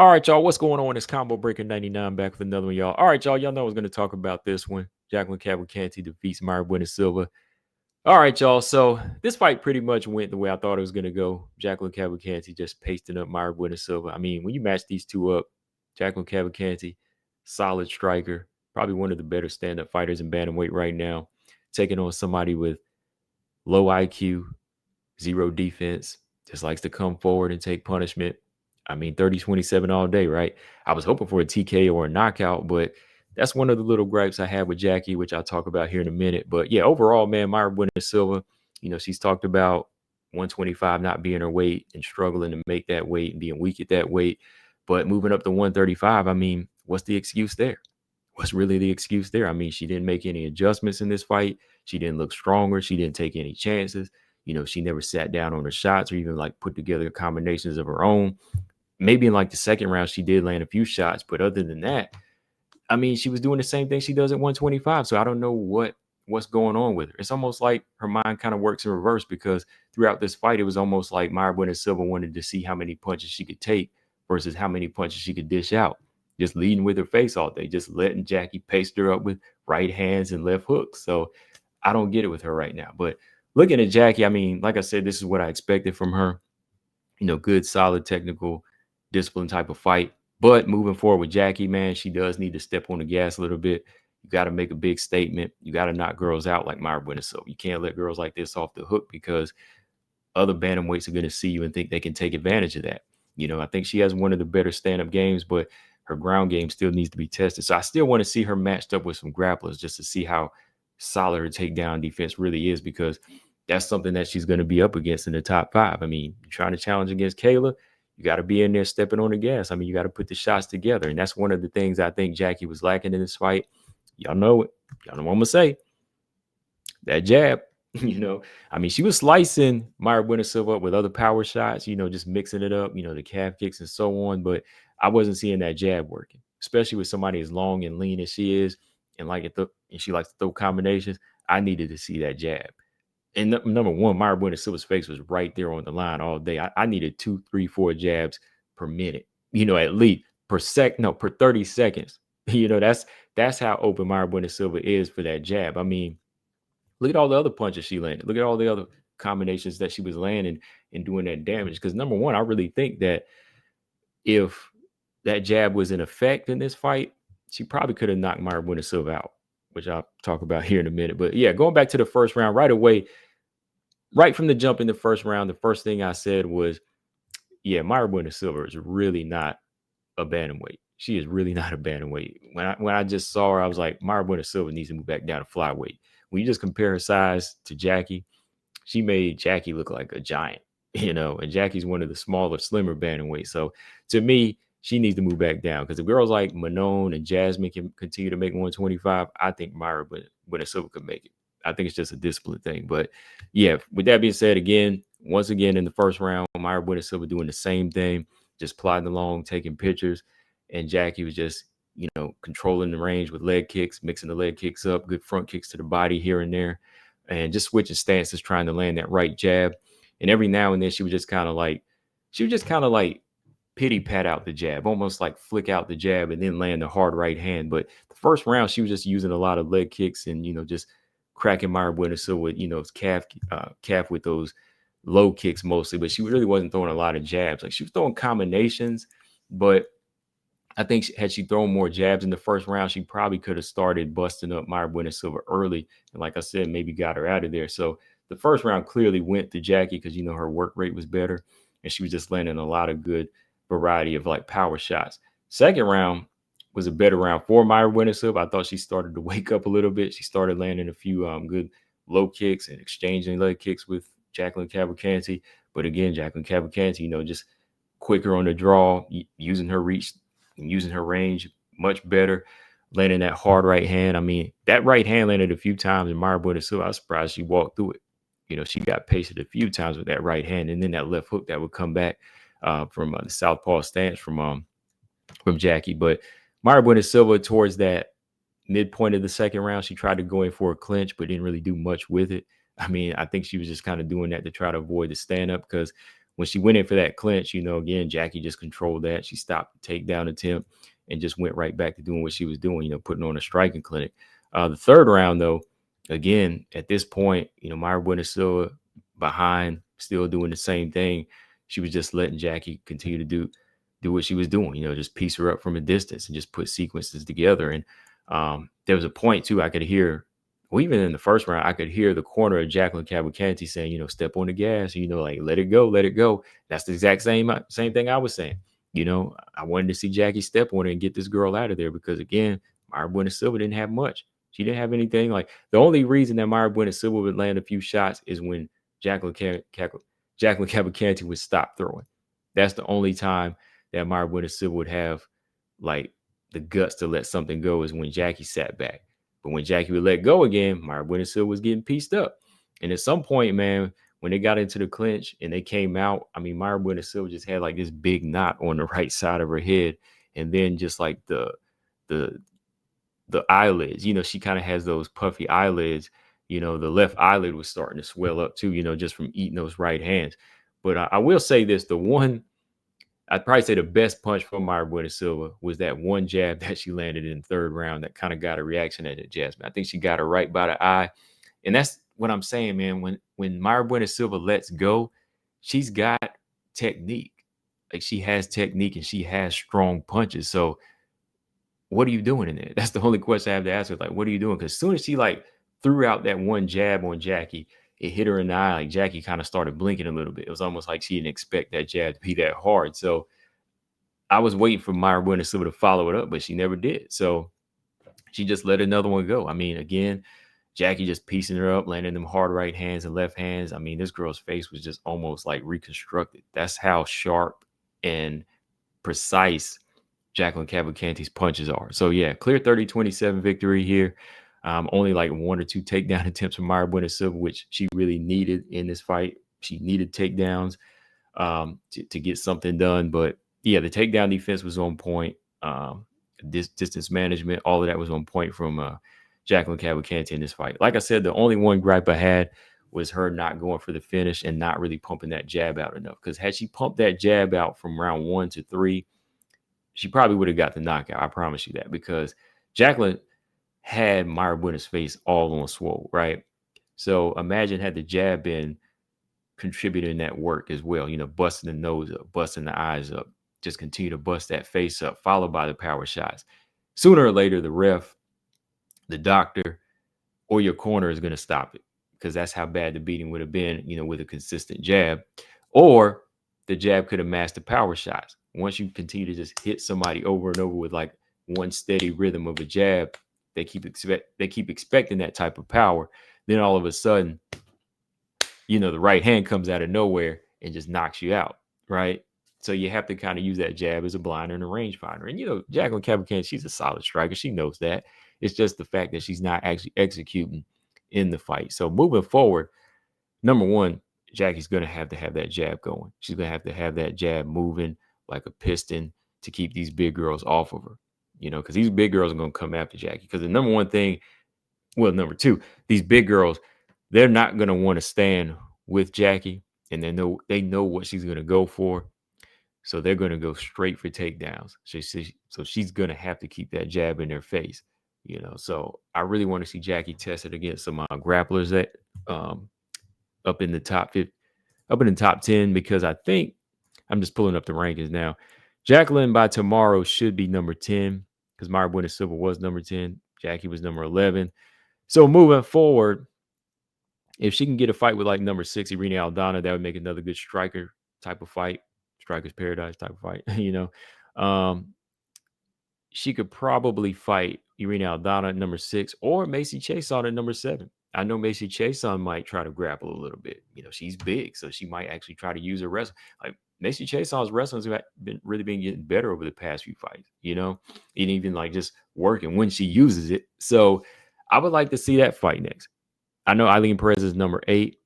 All right, y'all. What's going on? It's Combo Breaker 99 back with another one, y'all. All right, y'all. Y'all know I was going to talk about this one. Jacqueline Cavalcanti defeats Mayra Bueno Silva. All right, y'all. So this fight pretty much went the way I thought it was going to go. Jacqueline Cavalcanti just pasting up Mayra Bueno Silva. I mean, when you match these two up, Jacqueline Cavalcanti, solid striker, probably one of the better stand-up fighters in bantamweight right now, taking on somebody with low IQ, zero defense, just likes to come forward and take punishment. I mean, 30-27 all day, right? I was hoping for a TK or a knockout, but that's one of the little gripes I have with Jackie, which I'll talk about here in a minute. But yeah, overall, man, Mayra Bueno Silva, she's talked about 125 not being her weight and struggling to make that weight and being weak at that weight. But moving up to 135, I mean, what's the excuse there? What's really the excuse there? I mean, she didn't make any adjustments in this fight. She didn't look stronger. She didn't take any chances. She never sat down on her shots or even like put together combinations of her own. Maybe in like the second round, she did land a few shots, but other than that, I mean, she was doing the same thing she does at 125. So I don't know what's going on with her. It's almost like her mind kind of works in reverse because throughout this fight, it was almost like Mayra Bueno Silva wanted to see how many punches she could take versus how many punches she could dish out. Just leading with her face all day, just letting Jackie paste her up with right hands and left hooks. So I don't get it with her right now. But looking at Jackie, I mean, like I said, this is what I expected from her. Good, solid, technical, discipline type of fight. But moving forward with Jackie, man, she does need to step on the gas a little bit. You got to make a big statement. You got to knock girls out like Mayra Bueno Silva. You can't let girls like this off the hook because other bantamweights are going to see you and think they can take advantage of that. I think she has one of the better stand-up games, but her ground game still needs to be tested. So I still want to see her matched up with some grapplers just to see how solid her takedown defense really is because that's something that she's going to be up against in the top 5. I mean, you're trying to challenge against Kayla, you got to be in there stepping on the gas. I mean, you got to put the shots together. And that's one of the things I think Jackie was lacking in this fight. Y'all know it. Y'all know what I'm going to say. That jab, I mean, she was slicing Mayra Bueno Silva up with other power shots, just mixing it up, the calf kicks and so on. But I wasn't seeing that jab working, especially with somebody as long and lean as she is. And and she likes to throw combinations. I needed to see that jab. And number one, Mayra Bueno Silva's face was right there on the line all day. I needed 2, 3, 4 jabs per minute, at least per 30 seconds. That's how open Mayra Bueno Silva is for that jab. I mean, look at all the other punches she landed. Look at all the other combinations that she was landing and doing that damage. Because number one, I really think that if that jab was in effect in this fight, she probably could have knocked Mayra Bueno Silva out, which I'll talk about here in a minute. But yeah, going back to the first round right away, right from the jump in the first round, the first thing I said was, yeah, Mayra Bueno Silva is really not a bantamweight. She is really not a bantamweight. When I just saw her, I was like, Mayra Bueno Silva needs to move back down to flyweight. When you just compare her size to Jackie, she made Jackie look like a giant, and Jackie's one of the smaller, slimmer bantamweights. So to me, she needs to move back down because if girls like Manon and Jasmine can continue to make 125, I think Mayra Bueno Silva could make it. I think it's just a discipline thing. But yeah, with that being said, once again, in the first round, Mayra Bueno Silva doing the same thing, just plodding along, taking pictures. And Jackie was just, controlling the range with leg kicks, mixing the leg kicks up, good front kicks to the body here and there, and just switching stances, trying to land that right jab. And every now and then she would just kind of like pity pat out the jab, almost like flick out the jab and then land the hard right hand. But the first round, she was just using a lot of leg kicks and, just cracking Mayra Bueno Silva with, calf with those low kicks mostly. But she really wasn't throwing a lot of jabs. Like she was throwing combinations, but I think had she thrown more jabs in the first round, she probably could have started busting up Mayra Bueno Silva early. And like I said, maybe got her out of there. So the first round clearly went to Jackie because, her work rate was better. And she was just landing a lot of good variety of like power shots. Second round was a better round for Mayra Bueno Silva. I thought she started to wake up a little bit. She started landing a few good low kicks and exchanging leg kicks with Jacqueline Cavalcanti. But again, Jacqueline Cavalcanti, just quicker on the draw, using her reach and using her range much better, landing that hard right hand. I mean, that right hand landed a few times in Mayra Bueno Silva. I was surprised she walked through it. She got pasted a few times with that right hand, and then that left hook that would come back from the southpaw stance from Jackie. But Mayra Bueno Silva, towards that midpoint of the second round, she tried to go in for a clinch, but didn't really do much with it. I mean, I think she was just kind of doing that to try to avoid the stand-up because when she went in for that clinch, again, Jackie just controlled that. She stopped the takedown attempt and just went right back to doing what she was doing, putting on a striking clinic. The third round, though, again, at this point, Mayra Bueno Silva behind, still doing the same thing. She was just letting Jackie continue to do what she was doing, just piece her up from a distance and just put sequences together. And there was a point too, I could hear, well, even in the first round, I could hear the corner of Jacqueline Cavalcanti saying, step on the gas, like let it go, let it go. That's the exact same thing I was saying. I wanted to see Jackie step on it and get this girl out of there because again, Mayra Bueno Silva didn't have much. She didn't have anything. Like the only reason that Mayra Bueno Silva would land a few shots is when Jacqueline Cavalcanti would stop throwing. That's the only time that Mayra Bueno Silva would have like the guts to let something go is when Jackie sat back. But when Jackie would let go again, Mayra Bueno Silva was getting pieced up. And at some point, man, when they got into the clinch and they came out, I mean, Mayra Bueno Silva just had like this big knot on the right side of her head. And then just like the eyelids, she kind of has those puffy eyelids. The left eyelid was starting to swell up too, just from eating those right hands. But I will say this, I'd probably say the best punch from Mayra Bueno Silva was that one jab that she landed in the third round that kind of got a reaction at it, Jasmine. I think she got her right by the eye. And that's what I'm saying, man. When Mayra Bueno Silva lets go, she's got technique. Like she has technique and she has strong punches. So what are you doing in there? That's the only question I have to ask her. Like, what are you doing? Because as soon as she like threw out that one jab on Jackie, it hit her in the eye. Like Jackie kind of started blinking a little bit. It was almost like she didn't expect that jab to be that hard. So I was waiting for Mayra Bueno Silva to follow it up, but she never did. So she just let another one go. I mean, again, Jackie just piecing her up, landing them hard right hands and left hands. I mean, this girl's face was just almost like reconstructed. That's how sharp and precise Jacqueline Cavalcanti's punches are. So yeah, clear 30-27 victory here. Only like one or two takedown attempts from Mayra Bueno Silva, which she really needed in this fight. She needed takedowns to get something done. But yeah, the takedown defense was on point. Distance management, all of that was on point from Jacqueline Cavalcanti in this fight. Like I said, the only one gripe I had was her not going for the finish and not really pumping that jab out enough. Because had she pumped that jab out from round 1 to 3, she probably would have got the knockout. I promise you that, because Jacqueline had Mayra Bueno's face all on swole, right? So imagine had the jab been contributing that work as well, busting the nose up, busting the eyes up, just continue to bust that face up, followed by the power shots. Sooner or later, the ref, the doctor, or your corner is going to stop it, because that's how bad the beating would have been, with a consistent jab. Or the jab could have masked the power shots. Once you continue to just hit somebody over and over with like one steady rhythm of a jab, they keep expecting that type of power. Then all of a sudden, the right hand comes out of nowhere and just knocks you out, right? So you have to kind of use that jab as a blinder and a rangefinder. And, Jacqueline Cavalcanti, she's a solid striker. She knows that. It's just the fact that she's not actually executing in the fight. So moving forward, number one, Jackie's going to have that jab going. She's going to have that jab moving like a piston to keep these big girls off of her, because these big girls are going to come after Jackie. Because the number two, these big girls, they're not going to want to stand with Jackie, and they know what she's going to go for. So they're going to go straight for takedowns. So she's going to have to keep that jab in their face, So I really want to see Jackie tested against some grapplers that up in the top 10, because I think I'm just pulling up the rankings now. Jacqueline by tomorrow should be number 10, because Mayra Bueno Silva was number 10. Jackie was number 11. So moving forward, if she can get a fight with like number 6, Irene Aldana, that would make another good striker type of fight. Striker's Paradise type of fight, she could probably fight Irene Aldana at number 6 or Macy Chiasson at number 7. I know Macy Chiasson might try to grapple a little bit. She's big, so she might actually try to use her wrestling. Like Macy Chiasson's wrestling's been getting better over the past few fights, and even like just working when she uses it. So I would like to see that fight next. I know Eileen Perez is number 8,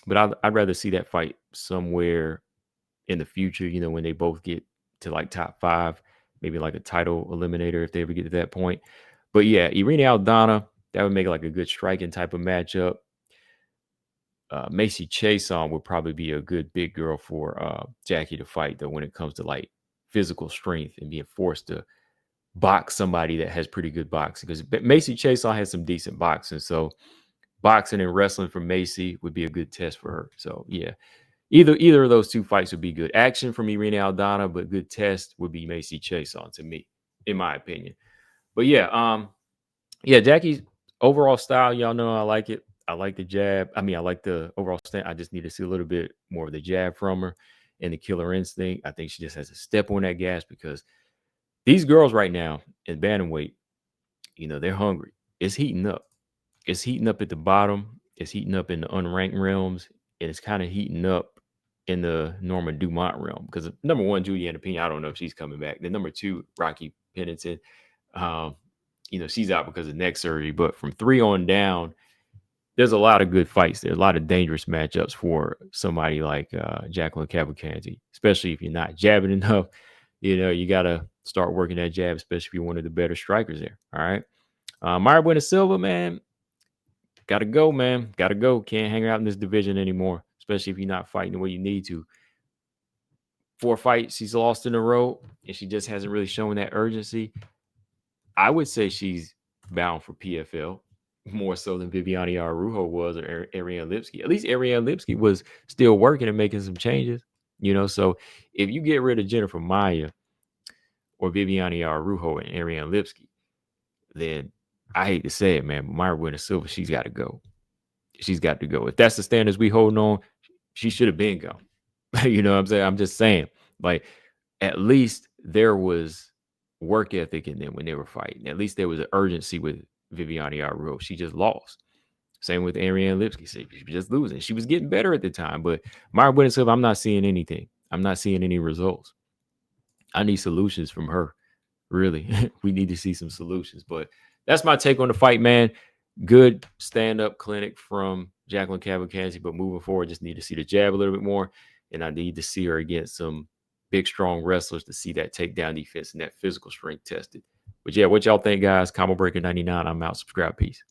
but I'd rather see that fight somewhere in the future, when they both get to like top 5, maybe like a title eliminator if they ever get to that point. But yeah, Irene Aldana, that would make like a good striking type of matchup. Macy Chason would probably be a good big girl for Jackie to fight, though, when it comes to like physical strength and being forced to box somebody that has pretty good boxing. Because Macy Chason has some decent boxing, so boxing and wrestling for Macy would be a good test for her. So yeah, either of those two fights would be good. Action from Irene Aldana, but good test would be Macy Chason to me, in my opinion. But yeah, Jackie's overall style, y'all know I like it. I like the jab. I mean, I like the overall stand. I just need to see a little bit more of the jab from her and the killer instinct. I think she just has to step on that gas because these girls right now in bantamweight, they're hungry. It's heating up. It's heating up at the bottom. It's heating up in the unranked realms, and it's kind of heating up in the Norma Dumont realm. Because number one, Juliana Pena, I don't know if she's coming back. Then number two, Rocky Pennington, um, she's out because of neck surgery. But from 3 on down, there's a lot of good fights. There's a lot of dangerous matchups for somebody like Jacqueline Cavalcanti, especially if you're not jabbing enough. You got to start working that jab, especially if you're one of the better strikers there. All right. Mayra Bueno Silva, man, got to go, man. Got to go. Can't hang out in this division anymore, especially if you're not fighting the way you need to. 4 fights she's lost in a row, and she just hasn't really shown that urgency. I would say she's bound for PFL more so than Viviane Araújo was or Ariane Lipski. At least Ariane Lipski was still working and making some changes, So if you get rid of Jennifer Maia or Viviane Araújo and Ariane Lipski, then I hate to say it, man, but Mayra Bueno Silva, she's got to go. She's got to go. If that's the standards we hold on, she should have been gone. You know what I'm saying? I'm just saying, like, at least there was work ethic in them when they were fighting. At least there was an urgency with Viviane Araújo. She just lost. Same with Ariane Lipski. She was just losing. She was getting better at the time, but Mayra Bueno Silva, I'm not seeing anything. I'm not seeing any results. I need solutions from her. Really, we need to see some solutions. But that's my take on the fight, man. Good stand-up clinic from Jacqueline Cavalcanti, but moving forward, just need to see the jab a little bit more, and I need to see her against some big, strong wrestlers to see that takedown defense and that physical strength tested. But yeah, what y'all think, guys? Combo Breaker 99. I'm out. Subscribe. Peace.